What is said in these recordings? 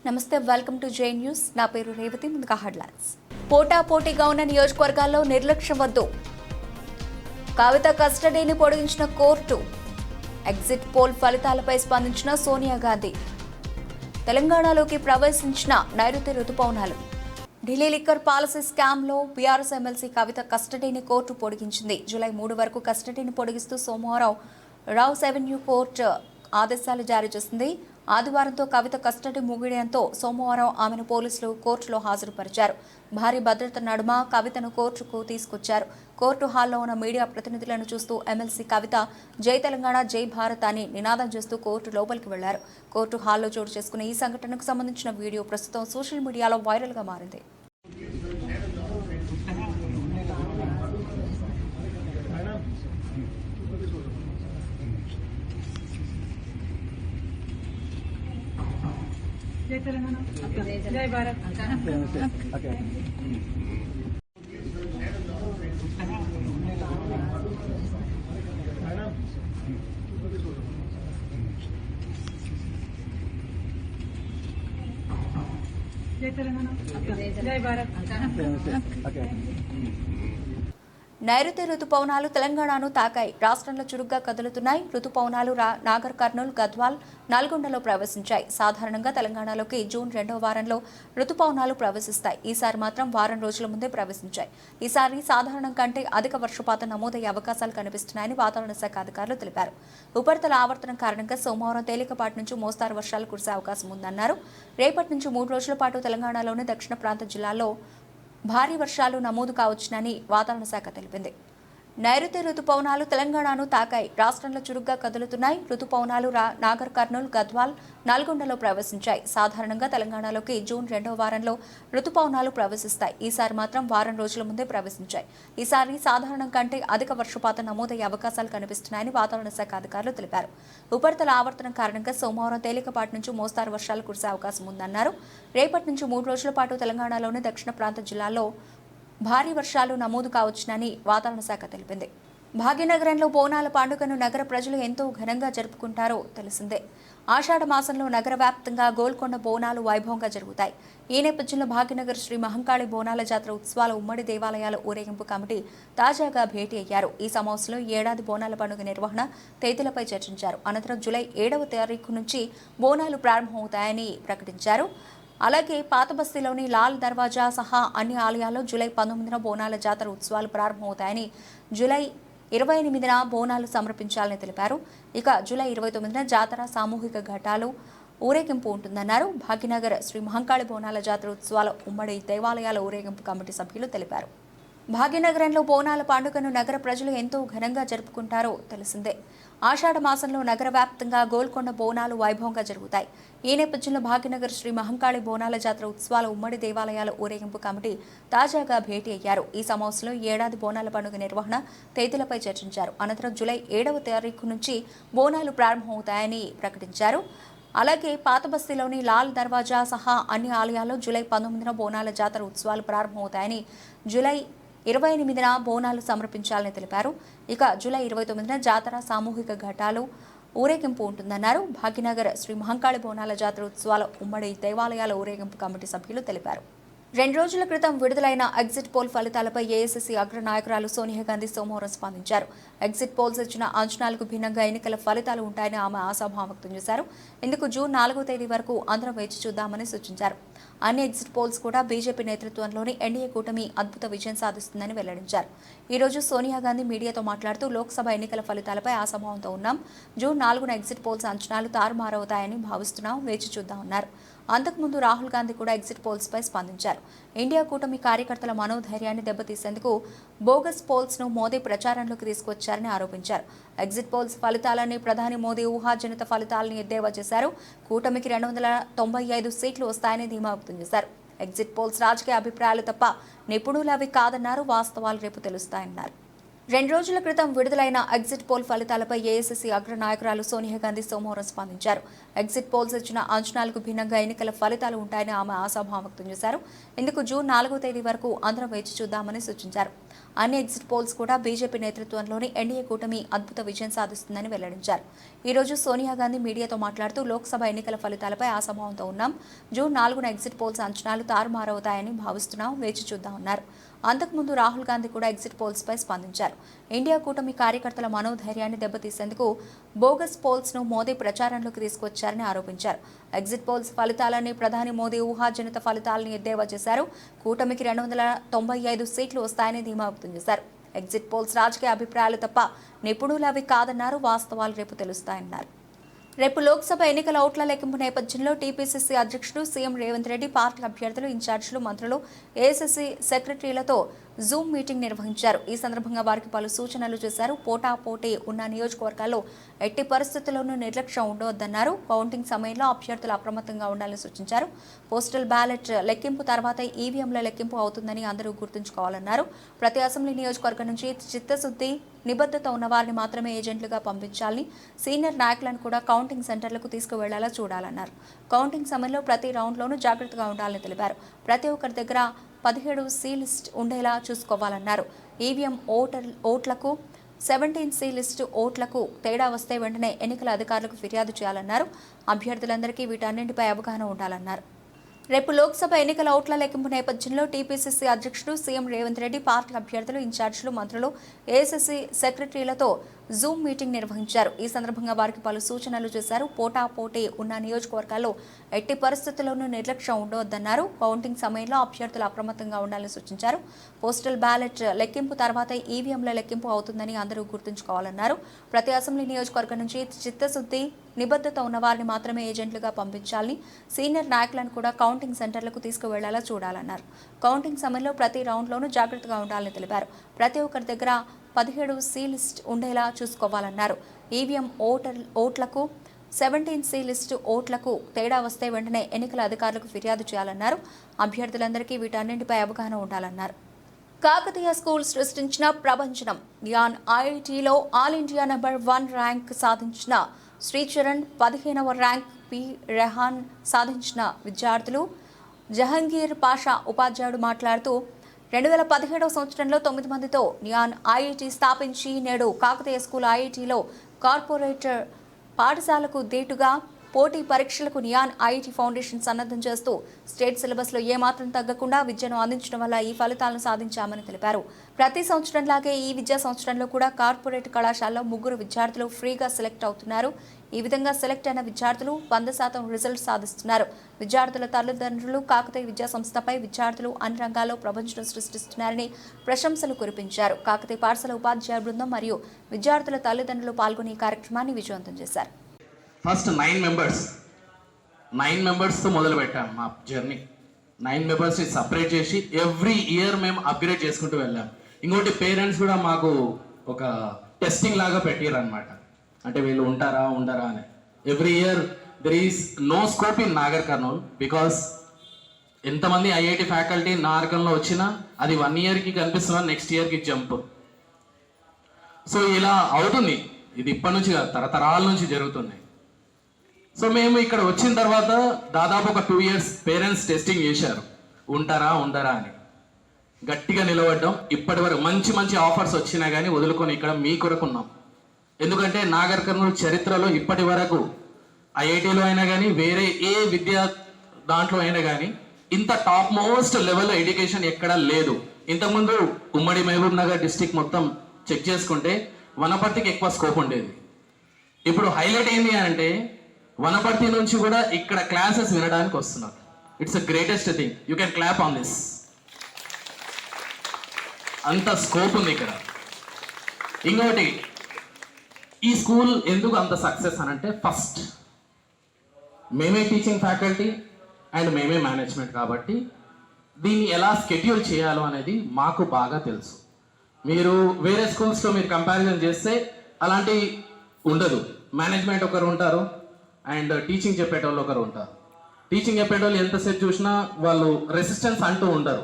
నమస్తే, welcome to J news. నా పేరు రేవతి. ముందుగా హెడ్లైన్స్. పోటాపోటీగా ఉన్న నియోజకవర్గాల్లో నిర్లక్ష్యం వద్దు. కవిత కస్టడీని పొడిగించిన కోర్టు. ఎగ్జిట్ పోల్ ఫలితాలపై స్పందించిన సోనియా గాంధీ. తెలంగాణలోకి ప్రవేశించిన నైరుతి రుతుపవనాలు. ఢిల్లీ లిక్కర్ పాలసీ స్కామ్లో బీఆర్ఎస్ ఎమ్మెల్సీ కవిత కస్టడీని కోర్టు పొడిగించింది. జూలై 3 వరకు కస్టడీని పొడిగిస్తూ సోమవారం రావుస్ అవెన్యూ కోర్టు ఆదేశాలు జారీ చేసింది. ఆదివారంతో కవిత కస్టడీ ముగియడంతో సోమవారం ఆమెను పోలీసులు కోర్టులో హాజరుపరిచారు. భారీ భద్రత నడుమ కవితను కోర్టుకు తీసుకొచ్చారు. కోర్టు హాల్లో ఉన్న మీడియా ప్రతినిధులను చూస్తూ ఎమ్మెల్సీ కవిత జై తెలంగాణ, జై భారత్ అని నినాదం చేస్తూ కోర్టు లోపలికి వెళ్లారు. కోర్టు హాల్లో చోటు చేసుకున్న ఈ సంఘటనకు సంబంధించిన వీడియో ప్రస్తుతం సోషల్ మీడియాలో వైరల్గా మారింది. జై తెలంగాణ, జై భారత్. జై తెలంగాణ, జై భారత్. నైరుతి రుతుపవనాలు తెలంగాణను తాకాయి. రాష్ట్రంలో చురుగ్గా కదులుతున్నాయి. రుతుపవనాలు నాగర్ కర్నూలు, గద్వాల్, నల్గొండలో ప్రవేశించాయి. సాధారణంగా తెలంగాణలోకి జూన్ 2వ వారంలో రుతుపవనాలు ప్రవేశిస్తాయి. ఈసారి మాత్రం వారం రోజుల ముందే ప్రవేశించాయి. ఈసారి సాధారణం కంటే అధిక వర్షపాతం నమోదయ్యే అవకాశాలు కనిపిస్తున్నాయని వాతావరణ శాఖ అధికారులు తెలిపారు. ఉపరితల ఆవర్తనం కారణంగా సోమవారం తేలికపాటి నుంచి మోస్తారు వర్షాలు కురిసే అవకాశం ఉందన్నారు. రేపటి నుంచి 3 రోజుల పాటు తెలంగాణలోని దక్షిణ ప్రాంత జిల్లాల్లో భారీ వర్షాలు నమోదు కావచ్చునని వాతావరణ శాఖ తెలిపింది. నైరుతి రుతుపవనాలు తెలంగాణను తాకాయి. రాష్ట్రంలో చురుగ్గా కదులుతున్నాయి. రుతుపవనాలు నాగర్ కర్నూలు, గద్వాల్, నల్గొండలో ప్రవేశించాయి. సాధారణంగా తెలంగాణలోకి జూన్ 2వ వారంలో రుతుపవనాలు ప్రవేశిస్తాయి. ఈసారి మాత్రం వారం రోజుల ముందే ప్రవేశించాయి. ఈసారి సాధారణం కంటే అధిక వర్షపాతం నమోదయ్యే అవకాశాలు కనిపిస్తున్నాయని వాతావరణ శాఖ అధికారులు తెలిపారు. ఉపరితల ఆవర్తనం కారణంగా సోమవారం తేలికపాటి నుంచి మోస్తారు వర్షాలు కురిసే అవకాశం ఉందన్నారు. రేపటి నుంచి 3 రోజుల పాటు తెలంగాణలోని దక్షిణ ప్రాంత జిల్లాల్లో భారీ వర్షాలు నమోదు కావచ్చునని వాతావరణ శాఖ తెలిపింది. భాగ్యనగరంలో బోనాల పండుగను నగర ప్రజలు ఎంతో ఘనంగా జరుపుకుంటారో తెలిసిందే. ఆషాఢ మాసంలో నగర వ్యాప్తంగా గోల్కొండ బోనాలు వైభవంగా జరుగుతాయి. ఈ నేపథ్యంలో భాగ్యనగర్ శ్రీ మహంకాళి బోనాల జాతర ఉత్సవాల ఉమ్మడి దేవాలయాల ఊరేగింపు కమిటీ తాజాగా భేటీ అయ్యారు. ఈ సమావేశంలో ఏడాది బోనాల పండుగ నిర్వహణ తేదీలపై చర్చించారు. అనంతరం జూలై 7వ తారీఖు నుంచి బోనాలు ప్రారంభమవుతాయని ప్రకటించారు. అలాగే పాత బస్తీలోని లాల్ దర్వాజా సహా అన్ని ఆలయాల్లో జూలై 19న బోనాల జాతర ఉత్సవాలు ప్రారంభమవుతాయని, జూలై 28న బోనాలు సమర్పించాలని తెలిపారు. ఇక జూలై 29న జాతర సామూహిక ఘటాలు ఊరేగింపు ఉంటుందన్నారు. భాగ్యనగర్ శ్రీ మహంకాళి బోనాల జాతర ఉత్సవాల ఉమ్మడి దేవాలయాల ఊరేగింపు కమిటీ సభ్యులు తెలిపారు. భాగ్యనగరంలో బోనాల పండుగను నగర ప్రజలు ఎంతో ఘనంగా జరుపుకుంటారో తెలిసిందే. ఆషాఢ మాసంలో నగర వ్యాప్తంగా గోల్కొండ బోనాలు వైభవంగా జరుగుతాయి. ఈ నేపథ్యంలో భాగ్యనగర్ శ్రీ మహంకాళి బోనాల జాతర ఉత్సవాల ఉమ్మడి దేవాలయాల ఊరేగింపు కమిటీ తాజాగా భేటీ అయ్యారు. ఈ సమావేశంలో ఏడాది బోనాల పండుగ నిర్వహణ తేదీలపై చర్చించారు. అనంతరం జూలై 7వ తారీఖు నుంచి బోనాలు ప్రారంభమవుతాయని ప్రకటించారు. అలాగే పాత బస్తీలోని లాల్ దర్వాజా సహా అన్ని ఆలయాల్లో జూలై 19న బోనాల జాతర ఉత్సవాలు ప్రారంభమవుతాయని, జూలై 28న బోనాలు సమర్పించాలని తెలిపారు. ఇక జూలై 29న జాతర సామూహిక ఘటాలు ఊరేగింపు ఉంటుందన్నారు. భాగ్యనగర్ శ్రీ మహంకాళి బోనాల జాతర ఉత్సవాల ఉమ్మడి దేవాలయాల ఊరేగింపు కమిటీ సభ్యులు తెలిపారు. 2 రోజుల క్రితం విడుదలైన ఎగ్జిట్ పోల్ ఫలితాలపై ఏఐసీసీ అగ్ర నాయకురాలు సోనియా గాంధీ సోమవారం స్పందించారు. ఎగ్జిట్ పోల్స్ ఇచ్చిన అంచనాలకు భిన్నంగా ఎన్నికల ఫలితాలు ఉంటాయని ఆమె ఆశాభావం వ్యక్తం చేశారు. ఇందుకు జూన్ 4వ తేదీ వరకు అందరం వేచి చూద్దామని సూచించారు. అన్ని ఎగ్జిట్ పోల్స్ కూడా బీజేపీ నేతృత్వంలోని ఎన్డీఏ కూటమి అద్భుత విజయం సాధిస్తుందని వెల్లడించారు. ఈ రోజు సోనియా గాంధీ మీడియాతో మాట్లాడుతూ లోక్సభ ఎన్నికల ఫలితాలపై ఆశాభావంతో ఉన్నాం. జూన్ 4న ఎగ్జిట్ పోల్స్ అంచనాలు తారుమారవుతాయని భావిస్తున్నాం. వేచి చూద్దామన్నారు. అంతకుముందు రాహుల్ గాంధీ కూడా ఎగ్జిట్ పోల్స్ పై స్పందించారు. ఇండియా కూటమి కార్యకర్తల మనోధైర్యాన్ని దెబ్బతీసేందుకు బోగస్ పోల్స్ ను మోదీ ప్రచారంలోకి తీసుకొచ్చారని ఆరోపించారు. ఎగ్జిట్ పోల్స్ ఫలితాలని ప్రధాని మోదీ ఊహాజనిత ఫలితాలని ఎద్దేవా చేశారు. కూటమికి 295 సీట్లు వస్తాయని ధీమా వ్యక్తం చేశారు. ఎగ్జిట్ పోల్స్ రాజకీయ అభిప్రాయాలు తప్ప నిపుణులు అవి కాదన్నారు. వాస్తవాలు రేపు తెలుస్తాయన్నారు. 2 రోజుల క్రితం విడుదలైన ఎగ్జిట్ పోల్ ఫలితాలపై ఏఐసీసీ అగ్ర నాయకురాలు సోనియా గాంధీ సోమవారం స్పందించారు. ఎగ్జిట్ పోల్స్ ఇచ్చిన అంచనాలకు భిన్నంగా ఎన్నికల ఫలితాలు ఉంటాయని ఆమె ఆశాభావం వ్యక్తం చేశారు. ఇందుకు జూన్ 4వ తేదీ వరకు అందరం వేచి చూద్దామని సూచించారు. అన్ని ఎగ్జిట్ పోల్స్ కూడా బీజేపీ నేతృత్వంలోని ఎన్డీఏ కూటమి అద్భుత విజయం సాధిస్తుందని వెల్లడించారు. ఈ రోజు సోనియా గాంధీ మీడియాతో మాట్లాడుతూ లోక్సభ ఎన్నికల ఫలితాలపై ఆశాభావంతో ఉన్నాం. జూన్ 4న ఎగ్జిట్ పోల్స్ అంచనాలు తారుమారవుతాయని భావిస్తున్నాం. వేచి చూద్దామన్నారు. అంతకుముందు రాహుల్ గాంధీ కూడా ఎగ్జిట్ పోల్స్ పై స్పందించారు. ఇండియా కూటమి కార్యకర్తల మనోధైర్యాన్ని దెబ్బతీసేందుకు బోగస్ పోల్స్ ను మోదీ ప్రచారంలోకి తీసుకొచ్చారని ఆరోపించారు. ఎగ్జిట్ పోల్స్ ఫలితాలని ప్రధాని మోదీ ఊహాజనిత ఫలితాలను ఎద్దేవా చేశారు. కూటమికి 295 సీట్లు వస్తాయని ధీమా వ్యక్తం చేశారు. ఎగ్జిట్ పోల్స్ రాజకీయ అభిప్రాయాలు తప్ప నిపుణులు అవి కాదన్నారు. వాస్తవాలు రేపు తెలుస్తాయన్నారు. రేపు లోక్సభ ఎన్నికల ఓట్ల లెక్కింపు నేపథ్యంలో టీపీసీసీ అధ్యక్షుడు సీఎం రేవంత్ రెడ్డి పార్టీ అభ్యర్థులు, ఇన్ఛార్జీలు, మంత్రులు, ఏఐసీసీ సెక్రటరీలతో జూమ్ మీటింగ్ నిర్వహించారు. ఈ సందర్భంగా వారికి పలు సూచనలు చేశారు. పోటాపోటీ ఉన్న నియోజకవర్గాల్లో ఎట్టి పరిస్థితుల్లోనూ నిర్లక్ష్యం ఉండవద్దన్నారు. కౌంటింగ్ సమయంలో అభ్యర్థులు అప్రమత్తంగా ఉండాలని సూచించారు. పోస్టల్ బ్యాలెట్ లెక్కింపు తర్వాత ఈవీఎంల లెక్కింపు అవుతుందని అందరూ గుర్తుంచుకోవాలన్నారు. ప్రతి అసెంబ్లీ నియోజకవర్గం నుంచి చిత్తశుద్ధి, నిబద్ధత ఉన్న వారిని మాత్రమే ఏజెంట్లుగా పంపించాలని, సీనియర్ నాయకులను కూడా కౌంటింగ్ సెంటర్లకు తీసుకువెళ్లేలా చూడాలన్నారు. కౌంటింగ్ సమయంలో ప్రతి రౌండ్లోనూ జాగ్రత్తగా ఉండాలని తెలిపారు. ప్రతి ఒక్కరి దగ్గర 17 సి లిస్ట్ ఉండేలా చూసుకోవాలన్నారు. ఈవీఎం ఓట్లకు 17 సి లిస్టు ఓట్లకు తేడా వస్తే వెంటనే ఎన్నికల అధికారులకు ఫిర్యాదు చేయాలన్నారు. అభ్యర్థులందరికీ వీటన్నింటిపై అవగాహన ఉండాలన్నారు. రేపు లోక్సభ ఎన్నికల ఓట్ల లెక్కింపు నేపథ్యంలో టీపీసీసీ అధ్యక్షుడు సీఎం రేవంత్ రెడ్డి పార్టీ అభ్యర్థులు, ఇన్ఛార్జీలు, మంత్రులు, ఏఐసీసీ సెక్రటరీలతో జూమ్ మీటింగ్ నిర్వహించారు. ఈ సందర్భంగా వారికి పలు సూచనలు చేశారు. పోటాపోటీ ఉన్న నియోజకవర్గాల్లో ఎట్టి పరిస్థితుల్లోనూ నిర్లక్ష్యం ఉండవద్దన్నారు. కౌంటింగ్ సమయంలో అభ్యర్థులు అప్రమత్తంగా ఉండాలని సూచించారు. పోస్టల్ బ్యాలెట్ లెక్కింపు తర్వాత ఈవీఎంల లెక్కింపు అవుతుందని అందరూ గుర్తుంచుకోవాలన్నారు. ప్రతి అసెంబ్లీ నియోజకవర్గం నుంచి చిత్తశుద్ధి, నిబద్ధత ఉన్న వారిని మాత్రమే ఏజెంట్లుగా పంపించాలని, సీనియర్ నాయకులను కూడా కౌంటింగ్ సెంటర్లకు తీసుకువెళ్లేలా చూడాలన్నారు. కౌంటింగ్ సమయంలో ప్రతి రౌండ్లోనూ జాగ్రత్తగా ఉండాలని తెలిపారు. ప్రతి ఒక్కరి దగ్గర 17 సి లిస్ట్ ఉండేలా చూసుకోవాలన్నారు. ఈవీఎం ఓట్లకు 17 సి లిస్టు ఓట్లకు తేడా వస్తే వెంటనే ఎన్నికల అధికారులకు ఫిర్యాదు చేయాలన్నారు. అభ్యర్థులందరికీ వీటన్నింటిపై అవగాహన ఉండాలన్నారు. కాకతీయ స్కూల్ సృష్టించిన ప్రభంజనం. నియాన్ ఐఐటీలో ఆల్ ఇండియా నెంబర్ 1 ర్యాంక్ సాధించిన శ్రీచరణ్, 15వ ర్యాంక్ పి రెహాన్ సాధించిన విద్యార్థులు. జహంగీర్ పాషా ఉపాధ్యాయుడు మాట్లాడుతూ 2017వ సంవత్సరంలో 9 మందితో నియాన్ ఐఐటీ స్థాపించి నేడు కాకతీయ స్కూల్ ఐఐటీలో కార్పొరేట్ పాఠశాలకు దీటుగా పోటీ పరీక్షలకు నియాన్ ఐఐటీ ఫౌండేషన్ సన్నద్ధం చేస్తూ స్టేట్ సిలబస్లో ఏమాత్రం తగ్గకుండా విద్యను అందించడం వల్ల ఈ ఫలితాలను సాధించామని తెలిపారు. ప్రతి సంవత్సరంలాగే ఈ విద్యా సంవత్సరంలో కూడా కార్పొరేట్ కళాశాలలో 3 విద్యార్థులు ఫ్రీగా సెలెక్ట్ అవుతున్నారు. ఈ విధంగా సెలెక్ట్ అయిన విద్యార్థులు 100% రిజల్ట్ సాధిస్తున్నారు. విద్యార్థుల తల్లిదండ్రులు కాకతీయ విద్యా సంస్థపై విద్యార్థులు అన్ని రంగాల్లో ప్రపంచం సృష్టిస్తున్నారని ప్రశంసలు కురిపించారు. కాకతీయ పాఠశాల ఉపాధ్యాయ బృందం మరియు విద్యార్థుల తల్లిదండ్రులు పాల్గొని ఈ కార్యక్రమాన్ని విజయవంతం చేశారు. ఫస్ట్ 9 మెంబర్స్తో మొదలు పెట్టాం మా జర్నీ. 9 మెంబర్స్ని సపరేట్ చేసి ఎవ్రీ ఇయర్ మేము అప్గ్రేడ్ చేసుకుంటూ వెళ్ళాం. ఇంకోటి పేరెంట్స్ కూడా మాకు ఒక టెస్టింగ్ లాగా పెట్టారు అనమాట. అంటే వీళ్ళు ఉంటారా ఉండరా అని. Every year there is no scope in Nagar Kurnool because ఎంతమంది ఐఐటి ఫ్యాకల్టీ నాగర్కర్నూల్లో వచ్చినా అది 1 ఇయర్కి కనిపిస్తున్నా నెక్స్ట్ ఇయర్కి జంప్. సో ఇలా అవుతుంది. ఇది ఇప్పటి నుంచి కాదు, తరతరాల నుంచి జరుగుతుంది. సో మేము ఇక్కడ వచ్చిన తర్వాత దాదాపు ఒక 2 ఇయర్స్ పేరెంట్స్ టెస్టింగ్ చేశారు, ఉంటారా ఉండరా అని. గట్టిగా నిలబడ్డాం. ఇప్పటి వరకు మంచి మంచి ఆఫర్స్ వచ్చినా కానీ వదులుకొని ఇక్కడ మీ కొరకు ఉన్నాం. ఎందుకంటే నాగర్ కర్నూల్ చరిత్రలో ఇప్పటి వరకు ఐఐటీలో అయినా కానీ వేరే ఏ విద్యా దాంట్లో అయినా కానీ ఇంత టాప్ మోస్ట్ లెవెల్లో ఎడ్యుకేషన్ ఎక్కడా లేదు. ఇంతకుముందు ఉమ్మడి మహబూబ్ నగర్ డిస్టిక్ మొత్తం చెక్ చేసుకుంటే వనపర్తికి ఎక్కువ స్కోప్ ఉండేది. ఇప్పుడు హైలైట్ ఏంటి అంటే వనపర్తి నుంచి కూడా ఇక్కడ క్లాసెస్ వినడానికి వస్తున్నారు. It's the greatest thing. You can clap on this. అంత స్కోప్ ఉంది ఇక్కడ. ఇంకోటి, ఈ స్కూల్ ఎందుకు అంత సక్సెస్ అని అంటే ఫస్ట్ మేమే టీచింగ్ ఫ్యాకల్టీ అండ్ మేమే మేనేజ్మెంట్ కాబట్టి దీన్ని ఎలా స్కెడ్యూల్ చేయాలో అనేది మాకు బాగా తెలుసు. మీరు వేరే స్కూల్స్తో మీరు కంపారిజన్ చేస్తే అలాంటి ఉండదు. మేనేజ్మెంట్ ఒకరు ఉంటారు అండ్ టీచింగ్ చెప్పేటోళ్ళు ఒకరు ఉంటారు. టీచింగ్ చెప్పేటోళ్ళు ఎంతసేపు చూసినా వాళ్ళు రెసిస్టెన్స్ అంటూ ఉండరు.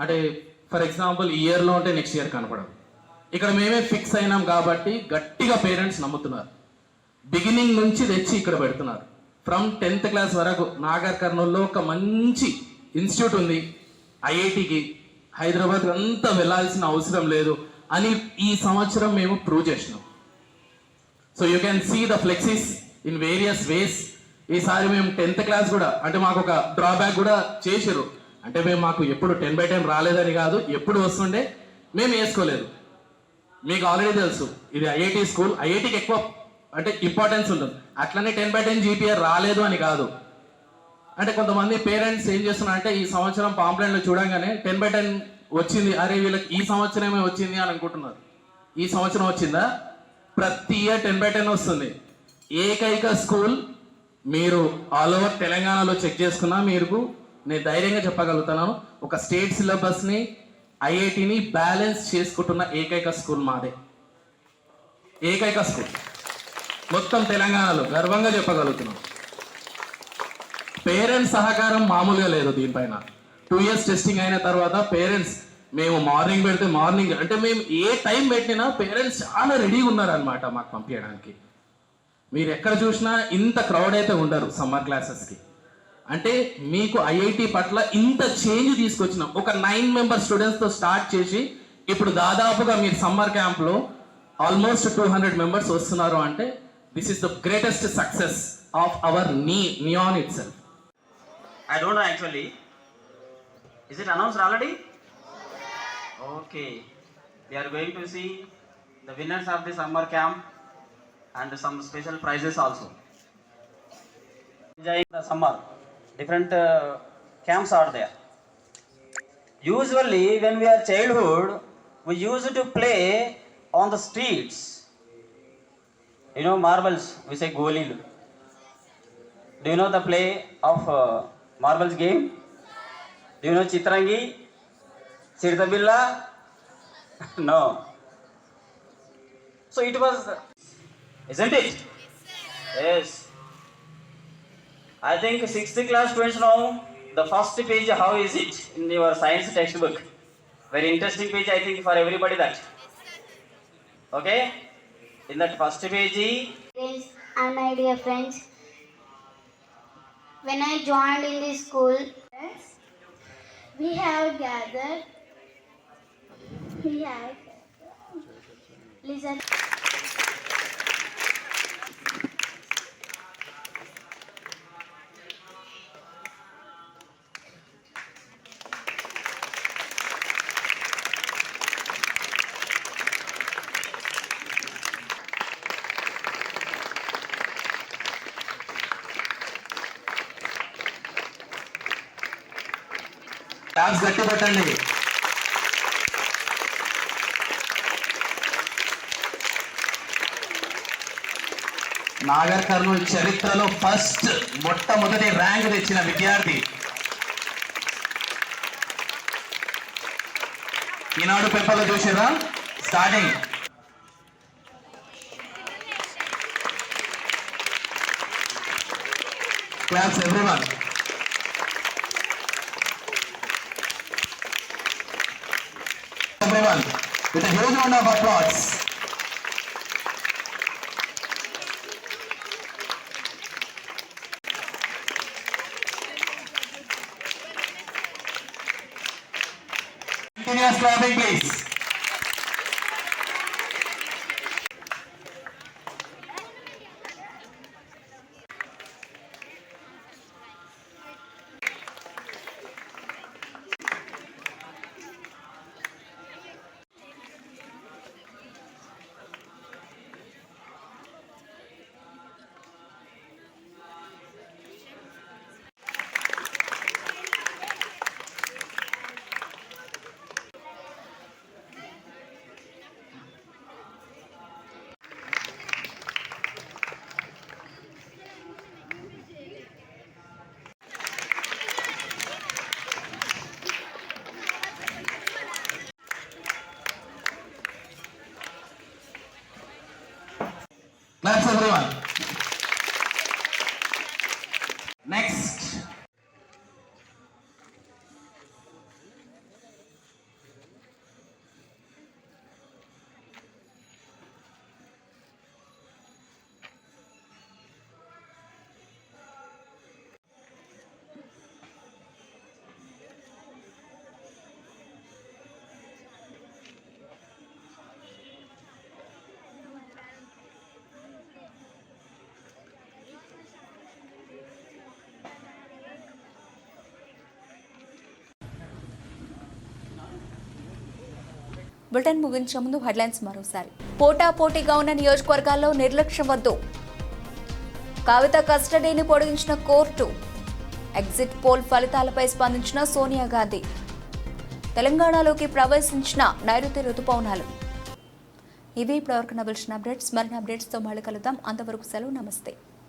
అంటే ఫర్ ఎగ్జాంపుల్ ఈ ఇయర్లో ఉంటే నెక్స్ట్ ఇయర్ కనపడదు. ఇక్కడ మేమే ఫిక్స్ అయినాం కాబట్టి గట్టిగా పేరెంట్స్ నమ్ముతున్నారు. బిగినింగ్ నుంచి తెచ్చి ఇక్కడ పెడుతున్నారు. ఫ్రమ్ 10th క్లాస్ వరకు నాగర్ కర్నూల్లో ఒక మంచి ఇన్స్టిట్యూట్ ఉంది. ఐఐటికి హైదరాబాద్ అంతా వెళ్ళాల్సిన అవసరం లేదు అని ఈ సంవత్సరం మేము ప్రూవ్ చేసినాం. So you can see the flexes in various ways. ఈసారి మేము 10th క్లాస్ కూడా అంటే మాకు ఒక డ్రాబ్యాక్ కూడా చేసారు. అంటే మేము మాకు ఎప్పుడు 10/10 రాలేదని కాదు, ఎప్పుడు వస్తుండే మేము వేసుకోలేదు. మీకు ఆల్రెడీ తెలుసు ఇది ఐఐటి స్కూల్, ఐఐటికి ఎక్కువ అంటే ఇంపార్టెన్స్ ఉంటుంది. అట్లనే 10/10 జీపీఏ రాలేదు అని కాదు. అంటే కొంతమంది పేరెంట్స్ ఏం చేస్తున్నారు అంటే ఈ సంవత్సరం పాంప్లెంట్లు చూడంగానే 10/10 వచ్చింది, అరే వీళ్ళకి ఈ సంవత్సరమే వచ్చింది అని అనుకుంటున్నారు. ఈ సంవత్సరం వచ్చిందా? ప్రతి ఇయర్ 10/10 వస్తుంది. ఏకైక స్కూల్ మీరు ఆల్ ఓవర్ తెలంగాణలో చెక్ చేసుకున్నా మీరు నేను ధైర్యంగా చెప్పగలుగుతున్నాను, ఒక స్టేట్ సిలబస్ని ఐఐటిని బ్యాలెన్స్ చేసుకుంటున్న ఏకైక స్కూల్ మాదే. ఏకైక స్కూల్ మొత్తం తెలంగాణలో గర్వంగా చెప్పగలుగుతున్నాం. పేరెంట్స్ సహకారం మామూలుగా లేదు దీనిపైన. 2 years టెస్టింగ్ అయిన తర్వాత పేరెంట్స్ మేము మార్నింగ్ పెడితే మార్నింగ్ అంటే మేము ఏ టైం పెట్టినా పేరెంట్స్ చాలా రెడీగా ఉన్నారనమాట మాకు పంపించడానికి. మీరు ఎక్కడ చూసినా ఇంత క్రౌడ్ అయితే ఉండరు సమ్మర్ క్లాసెస్కి. అంటే మీకు ఐఐటి పట్ల ఇంత చేంజ్ తీసుకొచ్చినాం. ఒక 9 member స్టూడెంట్స్తో స్టార్ట్ చేసి ఇప్పుడు దాదాపుగా మీరు సమ్మర్ క్యాంప్లో ఆల్మోస్ట్ 200 members వస్తున్నారు అంటే this is the greatest success of our neon it self. I don't know actually. Is it announced already? Okay. We are going to see the winners of the summer camp and some special prizes also. Enjoying the summer. Different camps are there. Usually when we are childhood, we used to play on the streets. You know marbles, we say golil. Do you know the play of marbles game? Do you know Chitrangi? Sirdabilla? No. So it was, isn't it? Yes. I think 6th class students know the first page, how is it in your science textbook? Very interesting page I think for everybody that. Okay? In that first page, Friends and my dear friends, when I joined in the school, we have gathered, listen. Tabs గట్టి పెట్టండి. నాగర్ కర్నూల్ చరిత్రలో మొట్టమొదటి rank తెచ్చిన విద్యార్థి. ఈనాడు పేపర్లో చూసారా starting. Claps everyone. Everyone, with a huge round of applause. Continuous clapping, please. Claps everyone. Next. Bulletin ముగించే ముందు హెడ్లైన్స్ మరోసారి. పోటాపోటీగా ఉన్న నియోజకవర్గాల్లో నిర్లక్ష్యం వద్దు. కవిత కస్టడీని పొడిగించిన కోర్టు. ఎగ్జిట్ పోల్ ఫలితాలపై స్పందించిన సోనియా గాంధీ. తెలంగాణలోకి ప్రవేశించిన నైరుతి రుతుపవనాలు. ఇవి ఇప్పటివరకు నవల్సిన అప్డేట్స్. మరిన్ని అప్డేట్స్తో మళ్ళీ కలుద్దాం. అంతవరకు సెలవు. నమస్తే.